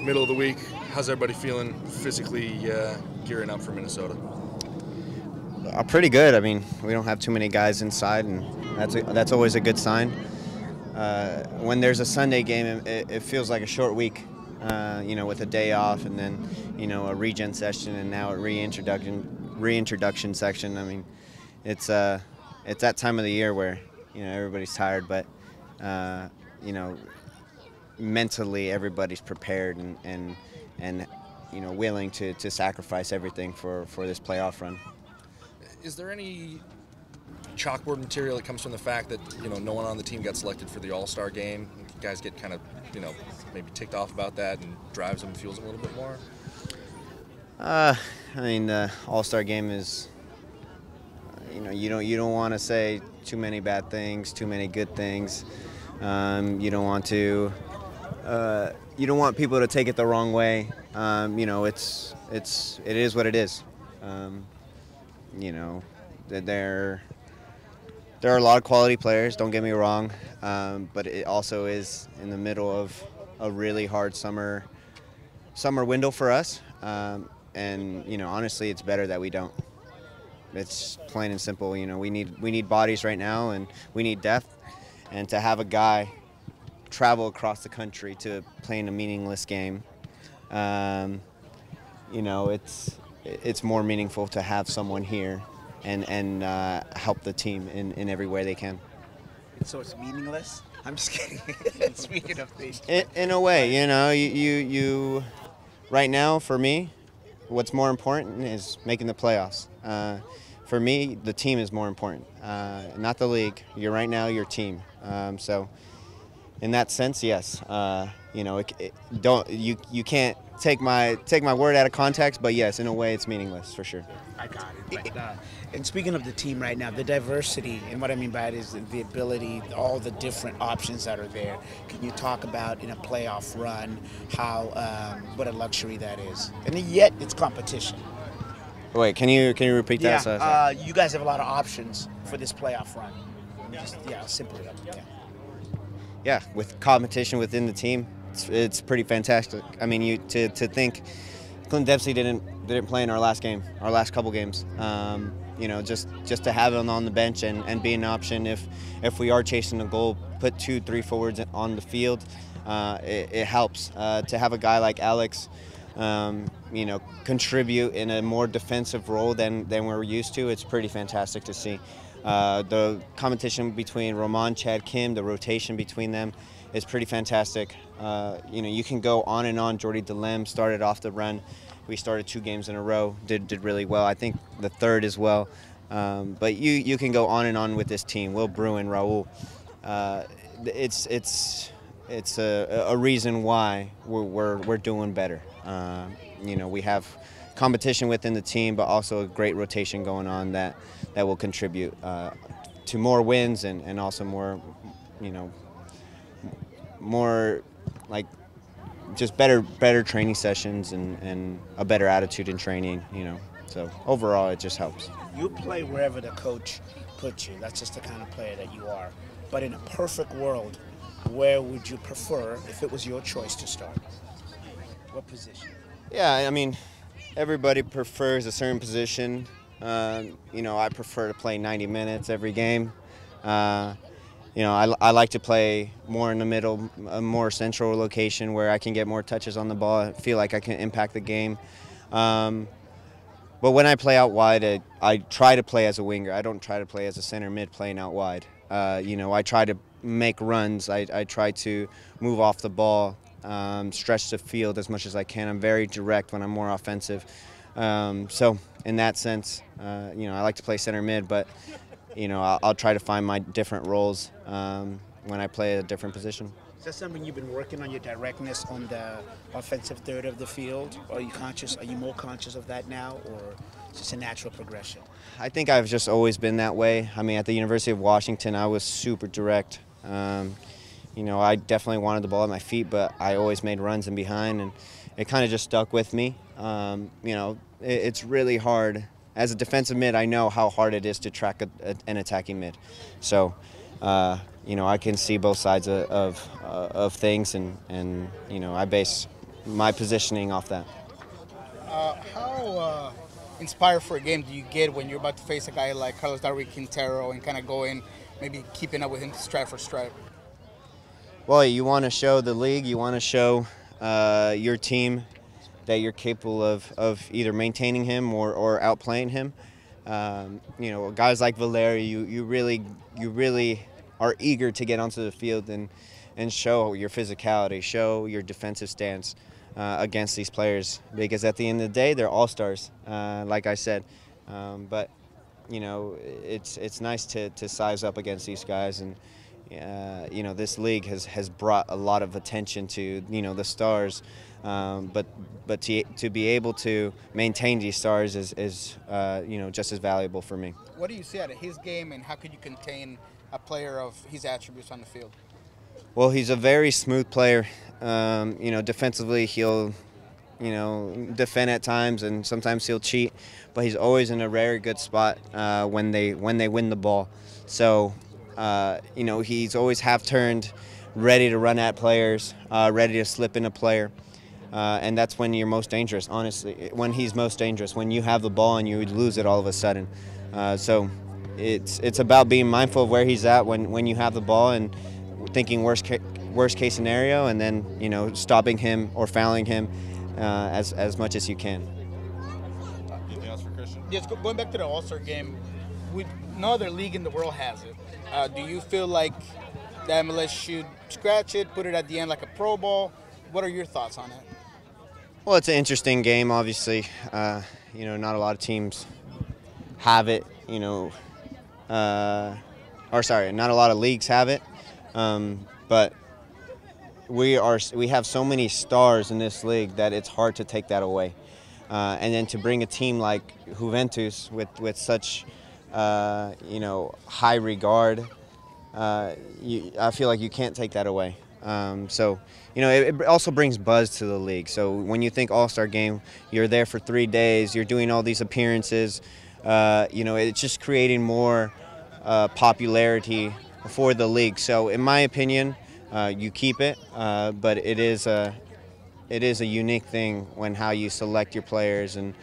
middle of the week. How's everybody feeling physically gearing up for Minnesota? Pretty good. I mean, we don't have too many guys inside, and that's always a good sign. When there's a Sunday game, it feels like a short week, with a day off and then, a regen session and now a reintroduction section. I mean, it's that time of the year where, everybody's tired, but, mentally everybody's prepared and willing to sacrifice everything for this playoff run. Is there any chalkboard material that comes from the fact that no one on the team got selected for the All-Star Game? You guys get kind of maybe ticked off about that and drives them, fuels them a little bit more? The All-Star Game is, you don't want to say too many bad things, too many good things. You don't want people to take it the wrong way. It is what it is. There are a lot of quality players, don't get me wrong, but it also is in the middle of a really hard summer window for us, and honestly, it's better that we don't. It's plain and simple. We need bodies right now, and we need depth, and to have a guy travel across the country to play in a meaningless game, it's more meaningful to have someone here and help the team in every way they can. So it's meaningless? I'm just kidding. Speaking of things. In a way, you right now, for me, what's more important is making the playoffs. For me, the team is more important, not the league. You're right now your team. So in that sense, yes. You can't take my word out of context, but yes, in a way, it's meaningless for sure. I got it. And speaking of the team right now, the diversity, and what I mean by it is the ability, all the different options that are there. Can you talk about in a playoff run how what a luxury that is? And yet, it's competition. Wait, can you repeat that? Yeah, you guys have a lot of options for this playoff run. Simply up. Yeah. Yeah, with competition within the team, it's pretty fantastic. I mean, to think Clint Dempsey didn't play in our last couple games. Just to have him on the bench and be an option if we are chasing a goal, put 2-3 forwards on the field. It helps to have a guy like Alex, contribute in a more defensive role than we're used to. It's pretty fantastic to see. The competition between Roman, Chad, Kim, the rotation between them is pretty fantastic. You can go on and on. Jordy DeLem started off the run. We started 2 games in a row, did really well. I think the third as well. But you can go on and on with this team. Will Bruin, Raul. It's a reason why we're doing better. We have competition within the team, but also a great rotation going on that will contribute to more wins and also more like just better training sessions and a better attitude in training. So overall, it just helps. You play wherever the coach puts you. That's just the kind of player that you are. But in a perfect world, where would you prefer, if it was your choice, to start? What position? Yeah, I mean, everybody prefers a certain position. I prefer to play 90 minutes every game. I like to play more in the middle, a more central location where I can get more touches on the ball. I feel like I can impact the game. But when I play out wide, I try to play as a winger. I don't try to play as a center mid playing out wide. I try to make runs. I try to move off the ball, stretch the field as much as I can. I'm very direct when I'm more offensive. So in that sense, I like to play center mid, but I'll try to find my different roles when I play a different position. Is that something you've been working on, your directness on the offensive third of the field? Are you more conscious of that now, or is this a natural progression? I think I've just always been that way. I mean, at the University of Washington, I was super direct. I definitely wanted the ball at my feet, but I always made runs in behind, and it kind of just stuck with me. It's really hard. As a defensive mid, I know how hard it is to track an attacking mid. So, I can see both sides of things, and I base my positioning off that. How inspired for a game do you get when you're about to face a guy like Darwin Quintero and kind of going, maybe keeping up with him stride for stride? Well, you want to show the league, you want to show your team that you're capable of either maintaining him or outplaying him. You know, guys like Valeri, you really are eager to get onto the field and show your physicality, show your defensive stance against these players, because at the end of the day, they're all-stars, like I said. But you know, it's nice to size up against these guys, and you know, this league has brought a lot of attention to, you know, the stars, but to be able to maintain these stars is you know, just as valuable for me. What do you see out of his game, and how could you contain a player of his attributes on the field? Well, he's a very smooth player. You know, defensively, he'll, you know, defend at times, and sometimes he'll cheat, but he's always in a very good spot when they win the ball. So, you know, he's always half-turned, ready to run at players, ready to slip in a player, and that's when you're most dangerous, honestly, when he's most dangerous, when you have the ball and you lose it all of a sudden. So it's about being mindful of where he's at when you have the ball, and thinking worst case scenario, and then, you know, stopping him or fouling him as much as you can. Anything else for Cristian? Yes, going back to the All-Star game, no other league in the world has it. Do you feel like the MLS should scratch it, put it at the end like a Pro Bowl? What are your thoughts on it? Well, it's an interesting game, obviously. You know, not a lot of teams have it, you know, or sorry, not a lot of leagues have it. But we have so many stars in this league that it's hard to take that away. And then to bring a team like Juventus with such you know, high regard, I feel like you can't take that away. So, you know, it also brings buzz to the league. So when you think All-Star Game, you're there for 3 days, you're doing all these appearances, you know, it's just creating more popularity for the league. So in my opinion, you keep it, but it is a unique thing when how you select your players and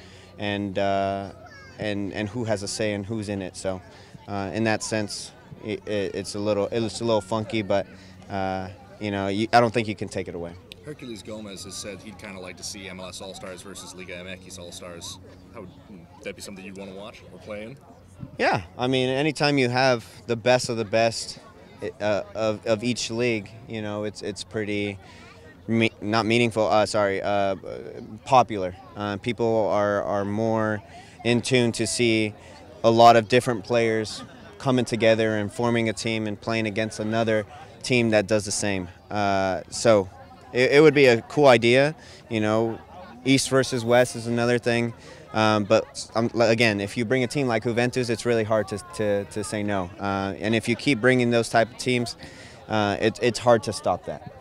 who has a say in who's in it. So in that sense, it's a little funky, but you know, I don't think you can take it away. Herculez Gomez has said he'd kind of like to see MLS All-Stars versus Liga MX All-Stars. How would that be something you'd want to watch or play in? Yeah, I mean, anytime you have the best of the best of each league, you know, it's pretty not meaningful. Popular. People are more in tune to see a lot of different players coming together and forming a team and playing against another team that does the same. So it would be a cool idea. You know, East versus West is another thing. But again, if you bring a team like Juventus, it's really hard to say no. And if you keep bringing those type of teams, it's hard to stop that.